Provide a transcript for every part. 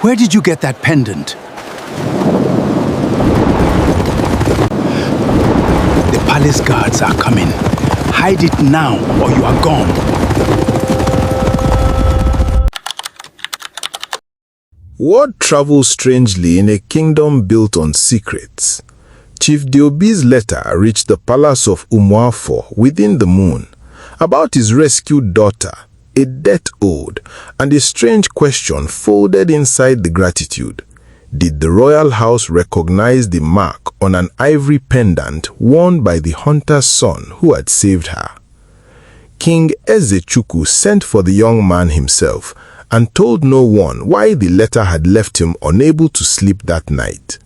Where did you get that pendant? The palace guards are coming. Hide it now, or you are gone. Word travels strangely in a kingdom built on secrets. Chief Diobi's letter reached the palace of Umuafo within the moon about his rescued daughter, a debt owed, and a strange question folded inside the gratitude. Did the royal house recognize the mark on an ivory pendant worn by the hunter's son who had saved her? King Ezechukwu sent for the young man himself and told no one why the letter had left him unable to sleep that night.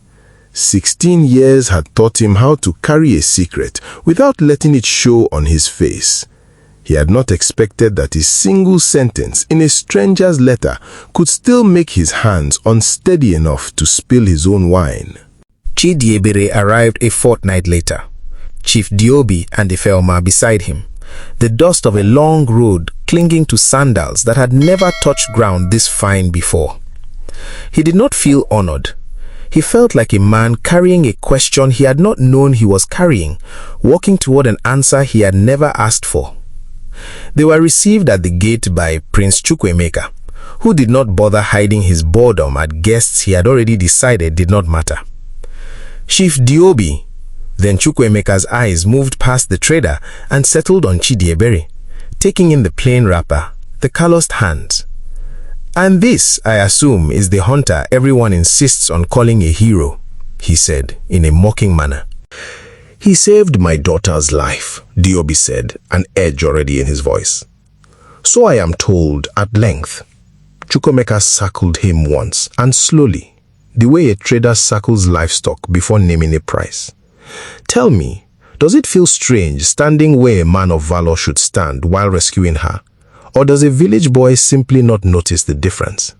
16 years had taught him how to carry a secret without letting it show on his face. He had not expected that a single sentence in a stranger's letter could still make his hands unsteady enough to spill his own wine. Chidiebere arrived a fortnight later, Chief Diobi and Ifeoma beside him, the dust of a long road clinging to sandals that had never touched ground this fine before. He did not feel honored. He felt like a man carrying a question he had not known he was carrying, walking toward an answer he had never asked for. They were received at the gate by Prince Chukwuemeka, who did not bother hiding his boredom at guests he had already decided did not matter. Chief Diobi, then Chukwuemeka's eyes moved past the trader and settled on Chidiebere, taking in the plain wrapper, the calloused hands. "And this, I assume, is the hunter everyone insists on calling a hero," he said in a mocking manner. "He saved my daughter's life," Diobi said, an edge already in his voice. "So I am told at length." Chukwuemeka circled him once, and slowly, the way a trader circles livestock before naming a price. "Tell me, does it feel strange standing where a man of valor should stand while rescuing her? Or does a village boy simply not notice the difference?"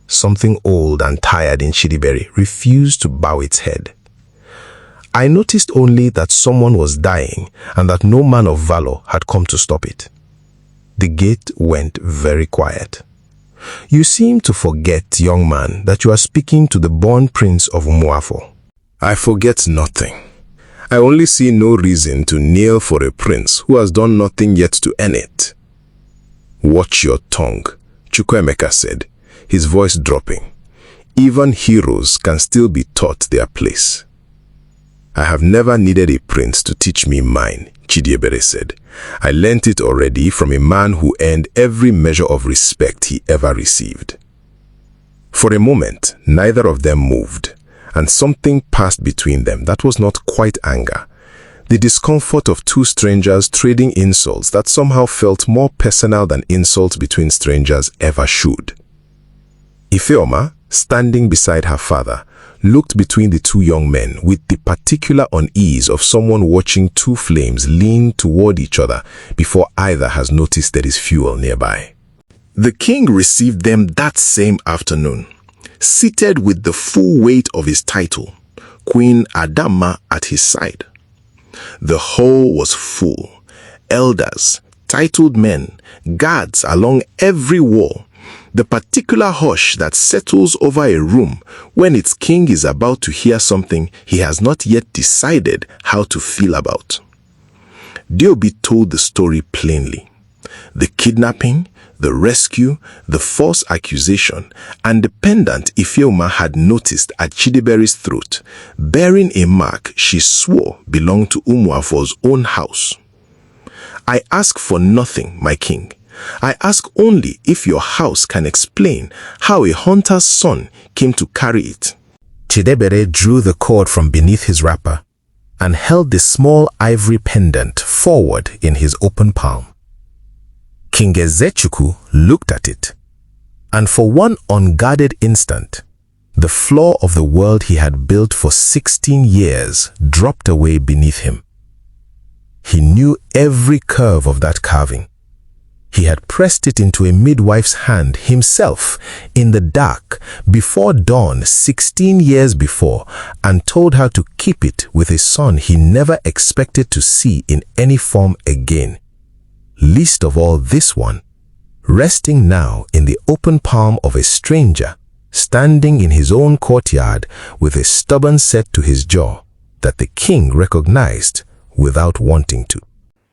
Something old and tired in Chidiebere refused to bow its head. "I noticed only that someone was dying and that no man of valor had come to stop it." The gate went very quiet. "You seem to forget, young man, that you are speaking to the born prince of Umuafo." "I forget nothing. I only see no reason to kneel for a prince who has done nothing yet to earn it." "Watch your tongue," Chukwuemeka said, his voice dropping. "Even heroes can still be taught their place." "I have never needed a prince to teach me mine," Chidiebere said. "I learnt it already from a man who earned every measure of respect he ever received." For a moment, neither of them moved, and something passed between them that was not quite anger. The discomfort of two strangers trading insults that somehow felt more personal than insults between strangers ever should. Ifeoma, standing beside her father, looked between the two young men with the particular unease of someone watching two flames lean toward each other before either has noticed there is fuel nearby. The king received them that same afternoon, seated with the full weight of his title, Queen Adama at his side. The hall was full. Elders, titled men, guards along every wall. The particular hush that settles over a room when its king is about to hear something he has not yet decided how to feel about. Diobi told the story plainly. The kidnapping, the rescue, the false accusation, and the pendant Ifeoma had noticed at Chidiebere's throat, bearing a mark she swore belonged to Umuafo's own house. "I ask for nothing, my king. I ask only if your house can explain how a hunter's son came to carry it." Chidiebere drew the cord from beneath his wrapper and held the small ivory pendant forward in his open palm. King Ezechukwu looked at it, and for one unguarded instant, the floor of the world he had built for 16 years dropped away beneath him. He knew every curve of that carving. He had pressed it into a midwife's hand himself in the dark before dawn 16 years before and told her to keep it with a son he never expected to see in any form again. Least of all this one, resting now in the open palm of a stranger, standing in his own courtyard with a stubborn set to his jaw that the king recognized without wanting to.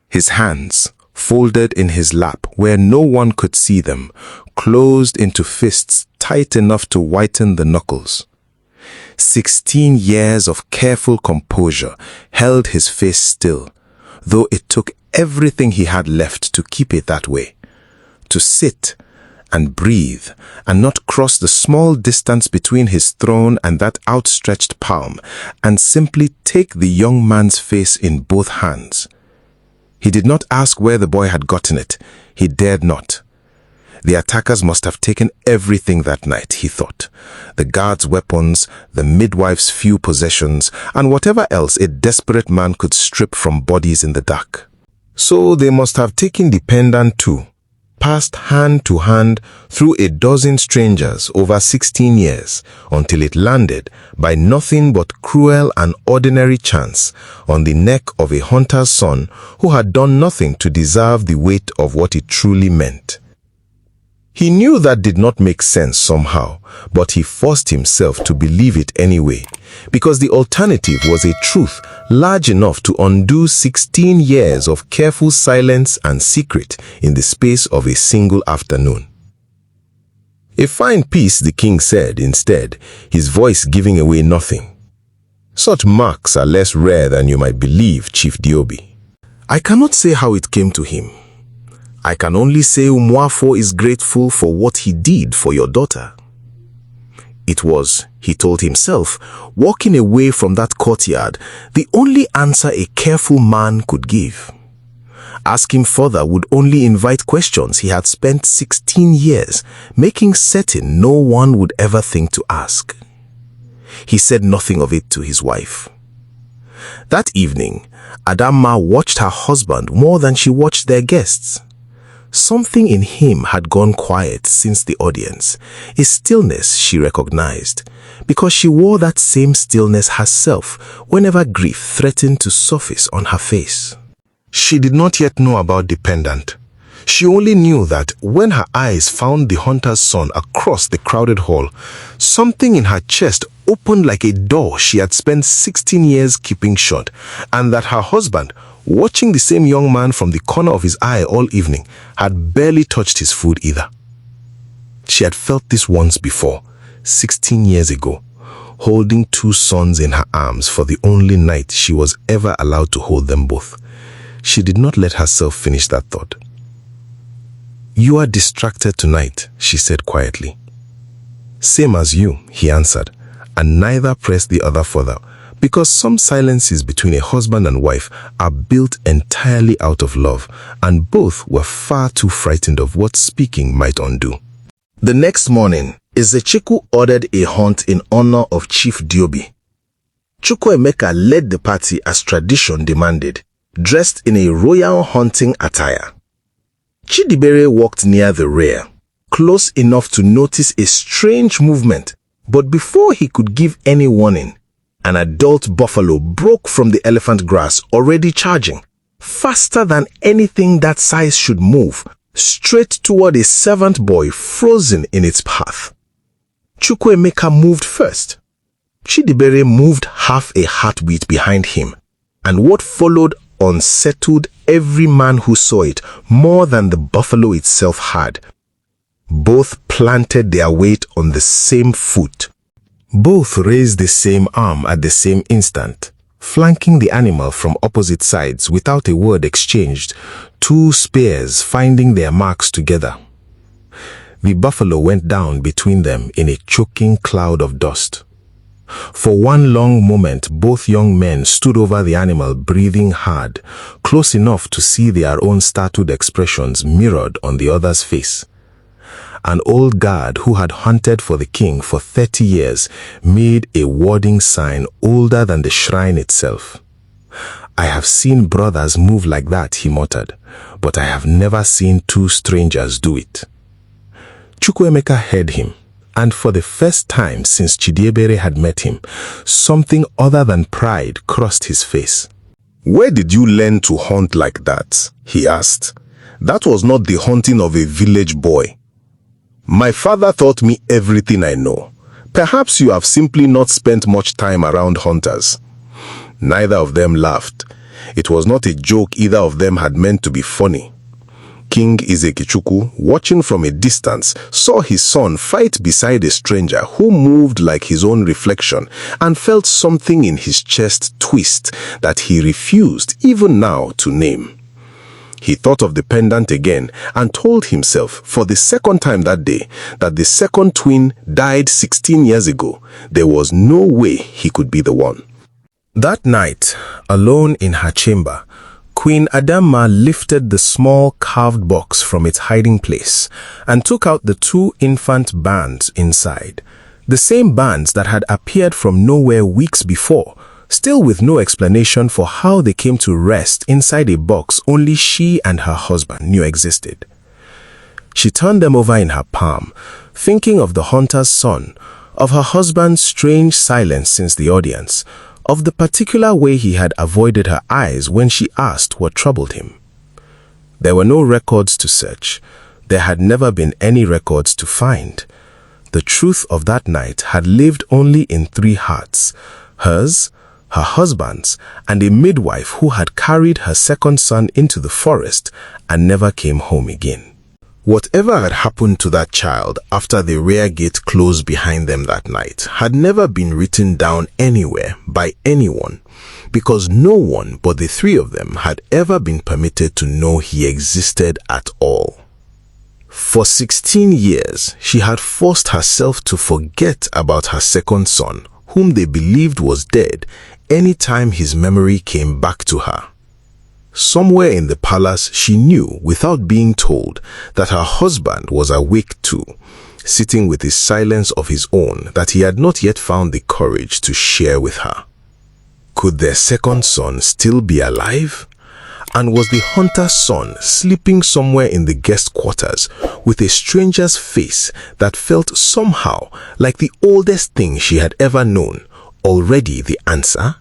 His hands, folded in his lap where no one could see them, closed into fists tight enough to whiten the knuckles. 16 years of careful composure held his face still, though it took everything he had left to keep it that way. To sit and breathe and not cross the small distance between his throne and that outstretched palm, and simply take the young man's face in both hands. He did not ask where the boy had gotten it. He dared not. The attackers must have taken everything that night, he thought. The guards' weapons, the midwife's few possessions, and whatever else a desperate man could strip from bodies in the dark. So they must have taken the pendant too, passed hand to hand through a dozen strangers over 16 years, until it landed, by nothing but cruel and ordinary chance, on the neck of a hunter's son who had done nothing to deserve the weight of what it truly meant. He knew that did not make sense somehow, but he forced himself to believe it anyway, because the alternative was a truth large enough to undo 16 years of careful silence and secret in the space of a single afternoon. A fine piece, the king said instead, his voice giving away nothing. Such marks are less rare than you might believe, Chief Diobi. I cannot say how it came to him. I can only say Umuafo is grateful for what he did for your daughter. It was, he told himself, walking away from that courtyard, the only answer a careful man could give. Asking further would only invite questions he had spent 16 years making certain no one would ever think to ask. He said nothing of it to his wife. That evening, Adamma watched her husband more than she watched their guests. Something in him had gone quiet since the audience, a stillness she recognized, because she wore that same stillness herself whenever grief threatened to surface on her face. She did not yet know about the pendant. She only knew that when her eyes found the hunter's son across the crowded hall, something in her chest opened like a door she had spent 16 years keeping shut, and that her husband, watching the same young man from the corner of his eye all evening, had barely touched his food either. She had felt this once before, 16 years ago, holding two sons in her arms for the only night she was ever allowed to hold them both. She did not let herself finish that thought. "You are distracted tonight," she said quietly. "Same as you," he answered, and neither pressed the other further, because some silences between a husband and wife are built entirely out of love, and both were far too frightened of what speaking might undo. The next morning, Ezechukwu ordered a hunt in honor of Chief Diobi. Chukwuemeka led the party as tradition demanded, dressed in a royal hunting attire. Chidiebere walked near the rear, close enough to notice a strange movement, but before he could give any warning, an adult buffalo broke from the elephant grass already charging, faster than anything that size should move, straight toward a servant boy frozen in its path. Chukwuemeka moved first. Chidiebere moved half a heartbeat behind him, and what followed unsettled every man who saw it more than the buffalo itself had. Both planted their weight on the same foot. Both raised the same arm at the same instant, flanking the animal from opposite sides without a word exchanged, two spears finding their marks together. The buffalo went down between them in a choking cloud of dust. For one long moment, both young men stood over the animal, breathing hard, close enough to see their own startled expressions mirrored on the other's face. An old guard who had hunted for the king for 30 years made a warding sign older than the shrine itself. "I have seen brothers move like that," he muttered, "but I have never seen two strangers do it." Chukwuemeka heard him, and for the first time since Chidiebere had met him, something other than pride crossed his face. "Where did you learn to hunt like that?" he asked. "That was not the hunting of a village boy." My father taught me everything I know. Perhaps you have simply not spent much time around hunters." Neither of them laughed. It was not a joke either of them had meant to be funny. King Ezechukwu, watching from a distance, saw his son fight beside a stranger who moved like his own reflection and felt something in his chest twist that he refused even now to name. He thought of the pendant again and told himself for the second time that day that the second twin died 16 years ago. There was no way he could be the one. That night, alone in her chamber, Queen Adamma lifted the small carved box from its hiding place and took out the 2 infant bands inside. The same bands that had appeared from nowhere weeks before, still with no explanation for how they came to rest inside a box only she and her husband knew existed. She turned them over in her palm, thinking of the hunter's son, of her husband's strange silence since the audience, of the particular way he had avoided her eyes when she asked what troubled him. There were no records to search. There had never been any records to find. The truth of that night had lived only in 3 hearts: hers, her husband's, and a midwife who had carried her second son into the forest and never came home again. Whatever had happened to that child after the rear gate closed behind them that night had never been written down anywhere by anyone, because no one but the 3 of them had ever been permitted to know he existed at all. For 16 years, she had forced herself to forget about her second son, whom they believed was dead, anytime his memory came back to her. Somewhere in the palace, she knew, without being told, that her husband was awake too, sitting with a silence of his own that he had not yet found the courage to share with her. Could their second son still be alive? And was the hunter's son sleeping somewhere in the guest quarters with a stranger's face that felt somehow like the oldest thing she had ever known, already the answer?